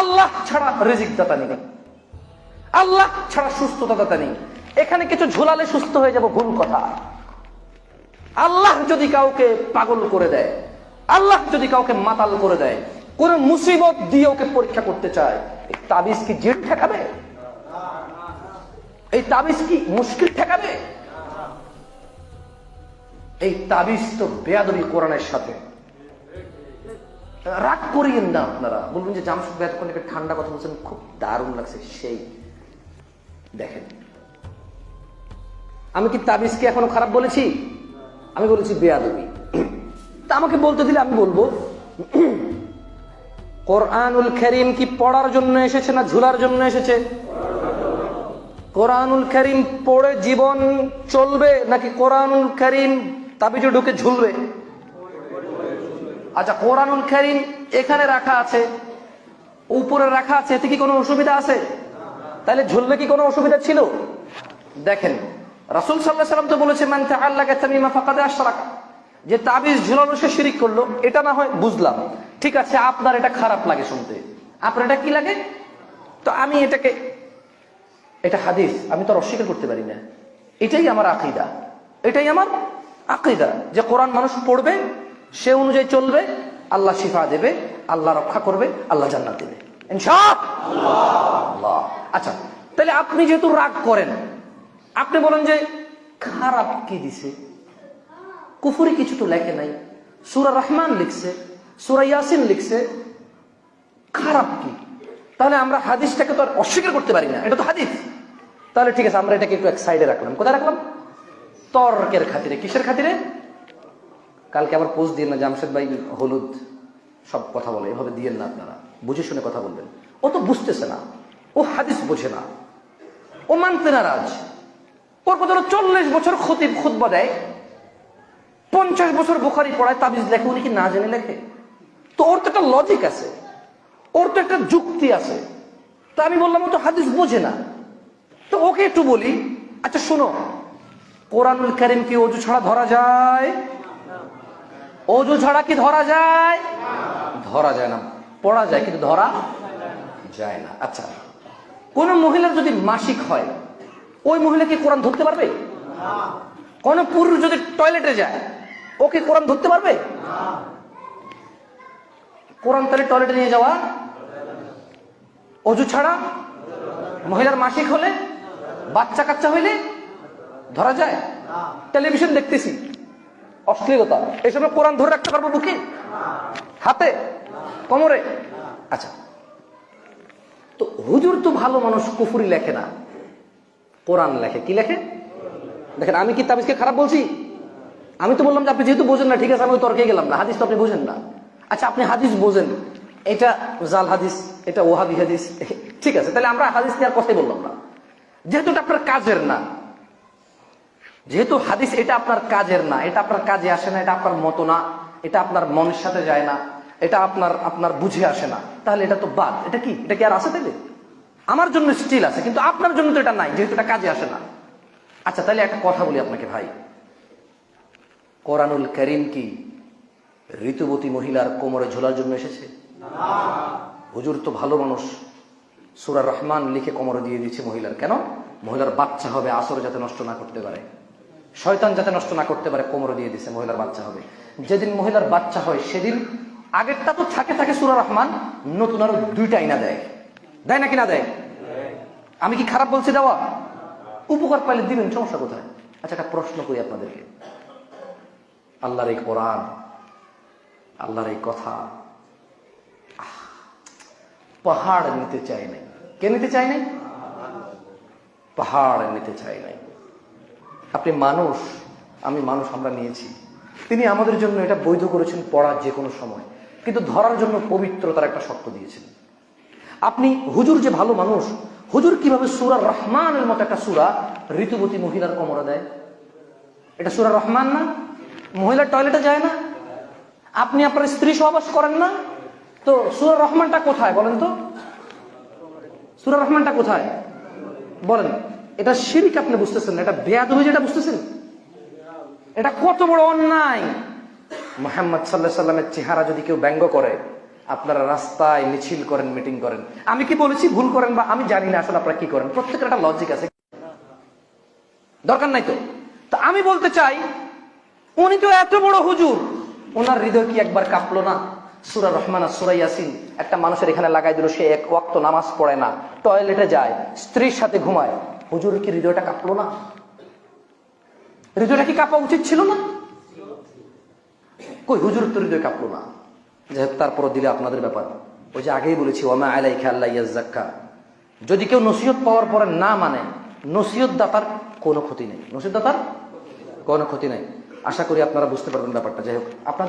আল্লাহ ছাড়া রিজিক দাতা নেই, আল্লাহ ছাড়া সুস্থতা দাতা নেই। এখানে কিছু ঝুলালে সুস্থ হয়ে যাব, ভুল কথা। আল্লাহ যদি কাউকে পাগল করে দেয়, আল্লাহ যদি কাউকে মাতাল করে দেয়, কোন মুসিবত দিয়ে ওকে পরীক্ষা করতে চায়, এই তাবিজ কি জিন ঠেকাবে? এই তাবিজ কি মুশকিল ঠেকাবে? এই তাবিজ তো বেয়াদবি কোরআনের সাথে। রাগ করিয়েন না আপনারা, বলবেন যে জামশেদ ভাই এতক্ষণ একটা ঠান্ডা কথা বলছেন, খুব দারুণ লাগছে। সেই দেখেন, আমি কি তাবিজকে এখনো খারাপ বলেছি? আমি বলেছি বেয়াদবি। তা আমাকে বলতে দিলে আমি বলবো, কোরআনুল কারীম কি পড়ার জন্য এসেছে না ঝুলার জন্য এসেছে? কোরআনুল কারীম পড়ে জীবন চলবে নাকি কোরআনুল কারীম তাবিজে ঢুকে ঝুলবে? আচ্ছা, কোরআনুল কারীম এখানে রাখা আছে, উপরে রাখা আছে, এতে কি কোনো অসুবিধা আছে? তাহলে ঝুললে কি কোনো অসুবিধা ছিল? দেখেন, রাসূল সাল্লাল্লাহু আলাইহি ওয়াসাল্লাম তো বলেছে, মান তাআল্লাকা তামিমা ফাকাদ আশরাকা, যে তাবিজ ঝুলানো সে শিরিক করলো। এটা না হয় বুঝলাম, ঠিক আছে, আপনার এটা খারাপ লাগে শুনতে, আপনার এটা কি লাগে? তো আমি এটাকে, এটা হাদিস, আমি তো আর অস্বীকার করতে পারি না। এটাই আমার আকীদা, এটাই আমার আকীদা, যে কোরআন মানুষ পড়বে, সে অনুযায়ী চলবে, আল্লাহ শিফা দেবে, আল্লাহ রক্ষা করবে, আল্লাহ জান্নাত দেবে ইনশাআল্লাহ। আচ্ছা, তাহলে আপনি যেহেতু রাগ করেন, আপনি বলেন যে খারাপ কি দিছে? কুফরি কিছু তো লেখে নাই, সূরা রহমান লিখছে, সূরা ইয়াসিন লিখছে, খারাপ কি? তাহলে আমরা হাদিসটাকে তো আর অস্বীকার করতে পারি না, এটা তো হাদিস। তাহলে ঠিক আছে, আমরা এটাকে একটু এক সাইডে রাখলাম। কোথায় রাখলাম? তর্কের খাতিরে। কিসের খাতিরে? কালকে আবার পোস্ট দিন না, জামশেদ ভাই হলুদ সব কথা বলে, এভাবে দিয়েন না আপনারা, বুঝে শুনে কথা বলবেন। ও তো বুঝতেছে না, ও হাদিস বোঝে না, ও মানতে নারাজ। ওর কথা 40 বছর খতিব খুতবা দেয়, 50 বছর বুখারী পড়ায়, তাবিজ লেখে, উনি কি না জেনে লেখে? তো ওর তো একটা লজিক আছে, ওর তো একটা যুক্তি আছে। তা আমি বললাম ও তো হাদিস বোঝে না, তো ওকে একটু বলি, আচ্ছা শোনো, কোরআনুল কারীম কি ওযু ছাড়া ধরা যায়? ওযু ছাড়া কি ধরা যায়? ধরা যায় না। পড়া যায় কিন্তু ধরা যায় না। আচ্ছা, কোন মহিলার যদি মাসিক হয়, ওই মহিলা কি কোরআন ধরতে পারবে? কোন পুরুষ যদি টয়লেটে যায়, ওকে কোরআন ধরতে পারবে? কোরআন তাহলে টয়লেটে নিয়ে যাওয়া ওযু ছাড়া? মহিলার মাসিক হলে, বাচ্চা কাচ্চা হইলে ধরা যায়? টেলিভিশন দেখতেছি, অশ্লীলতা, এসব কোরআন ধরে রাখতে পারবো বুকে, হাতে, কোমরে? আচ্ছা, তো হুজুর তো ভালো মানুষ, কুফরি লেখে না, কোরআন লেখে। কি লেখে? দেখেন, আমি কি তাবিজকে খারাপ বলছি? আমি তো বললাম যে আপনি যেহেতু বোঝেন না, ঠিক আছে, আমি ওই তর্কে গেলাম না, হাদিস তো আপনি বোঝেন না। আচ্ছা, আপনি হাদিস বোঝেন, এটা জাল হাদিস, এটা ওহাবি হাদিস, ঠিক আছে, তাহলে আমরা হাদিস নিয়ে আর কথাই বললাম না, যেহেতু এটা আপনার কাজের না, যেহেতু হাদিস এটা আপনার কাজের না, এটা আপনার কাজে আসে না, এটা আপনার মতো না, এটা আপনার মনের সাথে যায় না, এটা আপনার বুঝে আসে না, তাহলে এটা তো বাদ। এটা কি? এটা কি আর আছে? তাইলে আমার জন্য স্টিল আছে, কিন্তু আপনার জন্য তো এটা নাই, যেহেতু এটা কাজে আসে না। আচ্ছা, তাহলে একটা কথা বলি আপনাকে ভাই, কোরআনুল কারীম কি ঋতুবতী মহিলার কোমরে ঝোলার জন্য এসেছে? হুজুর তো ভালো মানুষ, সূরা রহমান লিখে কোমরে দিয়ে দিয়েছে মহিলার। কেন? মহিলার বাচ্চা হবে, আসর যাতে নষ্ট না করতে পারে, শয়তান যাতে নষ্ট না করতে পারে, কোমরে দিয়ে দিয়েছে, মহিলার বাচ্চা হবে। যেদিন মহিলার বাচ্চা হয়, সেদিন আগেরটা তো থাকে সূরা রহমান, নতুন আরো 2টা আইনা দেয়, দেয় নাকি না দেয়? আমি কি খারাপ বলছি? দেওয়া উপকার পাইলে দিবেন, সমস্যা কোথায়? আচ্ছা, একটা প্রশ্ন করি আপনাদেরকে, আল্লাহর এই কোরআন, আল্লাহর এই কথা পাহাড় নিতে চাই নাই। কে নিতে চাই নাই? পাহাড় নিতে চাই নাই। আপনি মানুষ, আমি মানুষ, আমরা নিয়েছি। তিনি আমাদের জন্য এটা বৈধ করেছেন পড়ার যে কোনো সময়, কিন্তু ধরার জন্য পবিত্রতার একটা শর্ত দিয়েছেন। আপনি হুজুর যে ভালো মানুষ, হুজুর কিভাবে সূরা রহমানের মতো একটা সূরা ঋতুবতী মহিলার কোমরে দেয়? এটা সূরা রহমান না? মহিলার টয়লেটে যায় না? আপনি আপনার স্ত্রী সহবাস করেন না? তো সূরা রহমানটা কোথায় বলেন তো? সূরা রহমানটা কোথায় বলেন? এটা শিরক আপনি বুঝতেছেন না, এটা বেয়াদবি যেটা বুঝতেছেন, এটা কত বড় অন্যায়। মুহাম্মদ সাল্লাল্লাহু আলাইহি ওয়াসাল্লামের চেহারা যদি কেউ ব্যঙ্গ করে, আপনারা রাস্তায় মিছিল করেন, মিটিং করেন। আমি কি বলেছি ভুল করেন বা আমি জানি না আসলে আপনারা কি করেন, প্রত্যেকের একটা লজিক আছে, দরকার নাই তো। তা আমি বলতে চাই, উনি তো এত বড় হুজুর, ওনার হৃদয় কি একবার কাঁপলো না? সূরা রহমান আর সূরা ইয়াসিন একটা মানুষের এখানে লাগাই দিল, সে এক ওয়াক্ত নামাজ পড়ে না, টয়লেটে যায়, স্ত্রীর সাথে ঘুমায়, হুজুরের কি হৃদয়টা কাঁপলো না? হৃদয়টা কি কাঁপা উচিত ছিল না? কই হুজুর তো হৃদয় কাঁপলো না। যাই হোক, তারপরও দিলে আপনাদের ব্যাপার। ওই যে আগেই বলেছি, ওমা আলাইকা আল্লা ইয়াজ্জাক্কা, যদি কেউ নসিহত পাওয়ার পরে না মানে, নসিহত দাতার কোনো ক্ষতি নেই, নসিহত দাতার কোনো ক্ষতি নেই। আশা করি আপনারা বুঝতে পারবেন ব্যাপারটা। যাই হোক, আপনার